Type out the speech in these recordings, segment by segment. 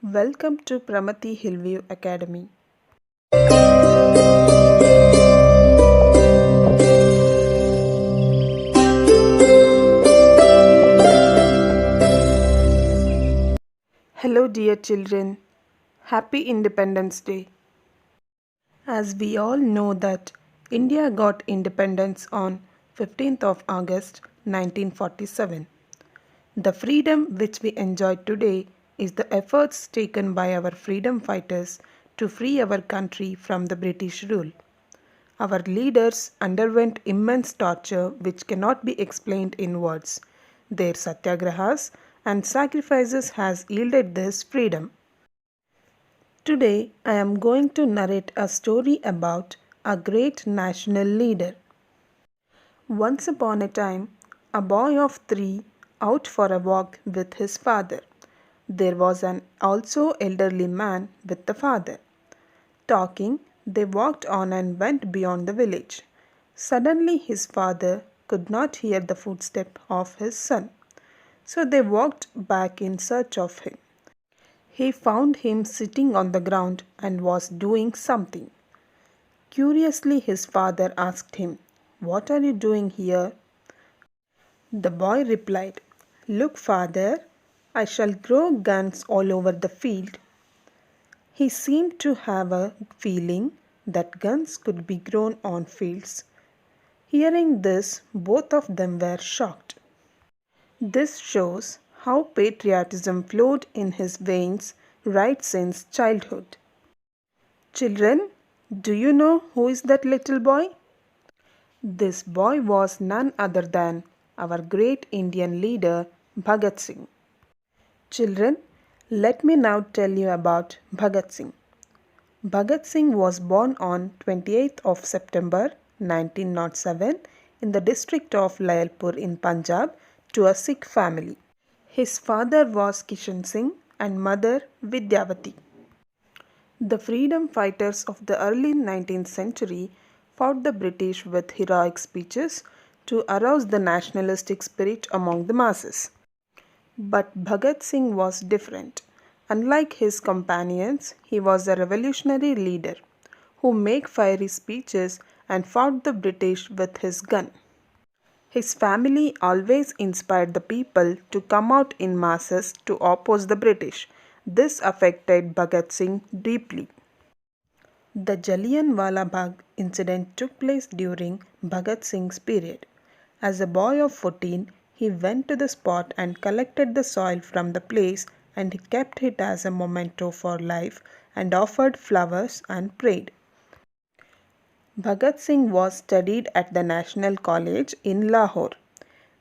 Welcome to Pramati Hillview Academy. Hello, dear children. Happy Independence Day. As we all know that India got independence on 15th of August 1947. The freedom which we enjoy today is the efforts taken by our freedom fighters to free our country from the British rule. Our leaders underwent immense torture which cannot be explained in words. Their satyagrahas and sacrifices has yielded this freedom. Today I am going to narrate a story about a great national leader. Once upon a time, a boy of 3 out for a walk with his father. There was an also elderly man with the father. Talking, they walked on and went beyond the village. Suddenly his father could not hear the footstep of his son. So they walked back in search of him. He found him sitting on the ground and was doing something. Curiously his father asked him, "What are you doing here?" The boy replied, "Look, father, I shall grow guns all over the field." He seemed to have a feeling that guns could be grown on fields. Hearing this, both of them were shocked. This shows how patriotism flowed in his veins right since childhood. Children, do you know who is that little boy? This boy was none other than our great Indian leader Bhagat Singh. Children, let me now tell you about Bhagat Singh. Bhagat Singh was born on 28th of September 1907 in the district of Layalpur in Punjab to a Sikh family. His father was Kishan Singh and mother Vidyavati. The freedom fighters of the early 19th century fought the British with heroic speeches to arouse the nationalistic spirit among the masses. But Bhagat Singh was different. Unlike his companions, he was a revolutionary leader who made fiery speeches and fought the British with his gun. His family always inspired the people to come out in masses to oppose the British. This affected Bhagat Singh deeply. The Jallianwala Bagh incident took place during Bhagat Singh's period. As a boy of 14, he went to the spot and collected the soil from the place, and he kept it as a memento for life and offered flowers and prayed. Bhagat Singh was studied at the National College in Lahore,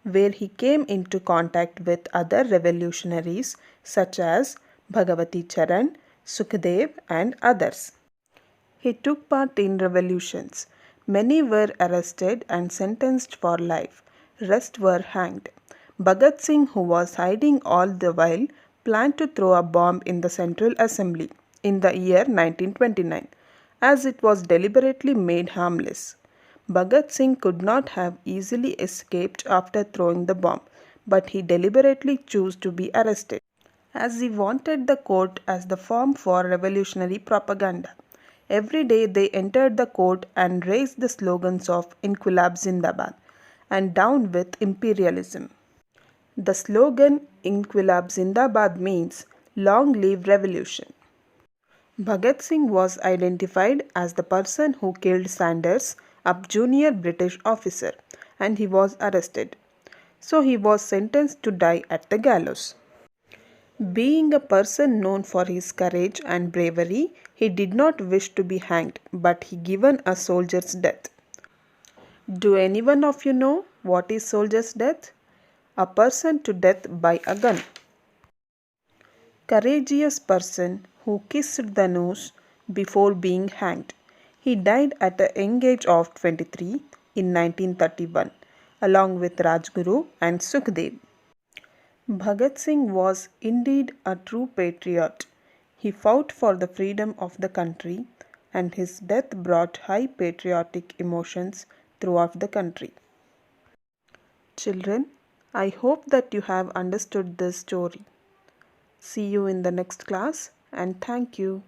where he came into contact with other revolutionaries such as Bhagavati Charan, Sukhdev, and others. He took part in revolutions. Many were arrested and sentenced for life. Rest were hanged. Bhagat Singh, who was hiding all the while, planned to throw a bomb in the Central Assembly in the year 1929, as it was deliberately made harmless. Bhagat Singh could not have easily escaped after throwing the bomb, but he deliberately chose to be arrested, as he wanted the court as the form for revolutionary propaganda. Every day they entered the court and raised the slogans of Inquilab Zindabad and Down with Imperialism. The slogan Inquilab Zindabad means Long Live Revolution. Bhagat Singh was identified as the person who killed Sanders, a junior British officer, and he was arrested. So he was sentenced to die at the gallows. Being a person known for his courage and bravery, he did not wish to be hanged, but he given a soldier's death. Do any one of you know what is soldier's death? A person to death by a gun. Courageous person who kissed the noose before being hanged. He died at a young age of 23 in 1931, along with Rajguru and Sukhdev. Bhagat Singh was indeed a true patriot. He fought for the freedom of the country, and his death brought high patriotic emotions throughout the country. Children, I hope that you have understood this story. See you in the next class and thank you.